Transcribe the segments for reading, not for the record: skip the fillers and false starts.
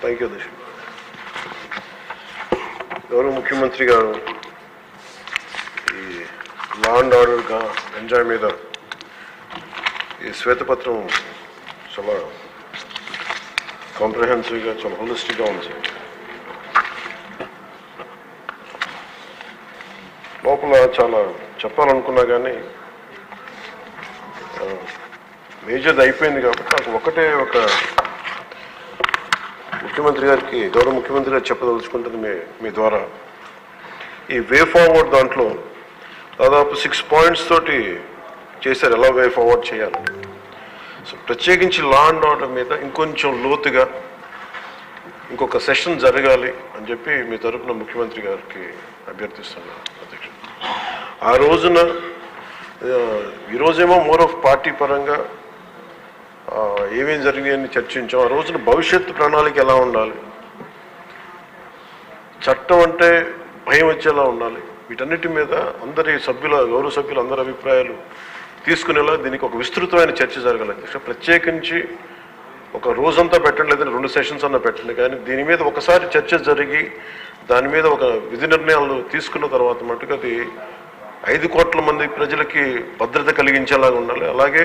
Thank you అధ్యక్ష. గౌరవ ముఖ్యమంత్రి గారు ఈ లా అండ్ ఆర్డర్గా ఎంజాయ్ మీద ఈ శ్వేతపత్రం చాలా కాంప్రహెన్సివ్గా చాలా హోలిస్టిక్గా ఉంది. లోపల చాలా చెప్పాలనుకున్నా కానీ మేజర్ది అయిపోయింది కాబట్టి నాకు ఒకటే ఒక ముఖ్యమంత్రి గారికి గౌరవ ముఖ్యమంత్రి గారు చెప్పదలుచుకుంటుంది మీ ద్వారా. ఈ వే ఫార్వర్డ్ దాంట్లో దాదాపు 6 పాయింట్స్ తోటి చేశారు ఎలా వే ఫార్వర్డ్ చేయాలి. సో ప్రత్యేకించి లా అండ్ ఆర్డర్ మీద ఇంకొంచెం లోతుగా ఇంకొక సెషన్ జరగాలి అని చెప్పి మీ తరఫున ముఖ్యమంత్రి గారికి అభ్యర్థిస్తున్నాను అధ్యక్షుడు. ఆ రోజున ఈరోజేమో మోర్ ఆఫ్ పార్టీ పరంగా ఏమేం జరిగాయని చర్చించాం. ఆ రోజున భవిష్యత్తు ప్రణాళిక ఎలా ఉండాలి, చట్టం అంటే భయం వచ్చేలా ఉండాలి, వీటన్నిటి మీద అందరి గౌరవ సభ్యులు అందరి అభిప్రాయాలు తీసుకునేలా దీనికి ఒక విస్తృతమైన చర్చ జరగాలి అధ్యక్ష. ప్రత్యేకించి ఒక రోజంతా పెట్టండి, లేదంటే 2 సెషన్స్ అన్నా పెట్టండి, కానీ దీని మీద ఒకసారి చర్చ జరిగి దాని మీద ఒక విధి నిర్ణయాలు తీసుకున్న తర్వాత మటుకు అది 5 కోట్ల మంది ప్రజలకి భద్రత కలిగించేలాగా ఉండాలి. అలాగే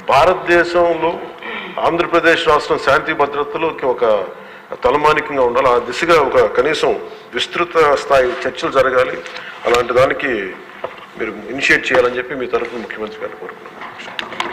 భారతదేశంలో ఆంధ్రప్రదేశ్ రాష్ట్రం శాంతి భద్రతలోకి ఒక తలమానికంగా ఉండాలి. ఆ దిశగా ఒక కనీసం విస్తృత స్థాయి చర్చలు జరగాలి. అలాంటి దానికి మీరు ఇనిషియేట్ చేయాలని చెప్పి మీ తరఫున ముఖ్యమంత్రి గారిని కోరుకున్నాను.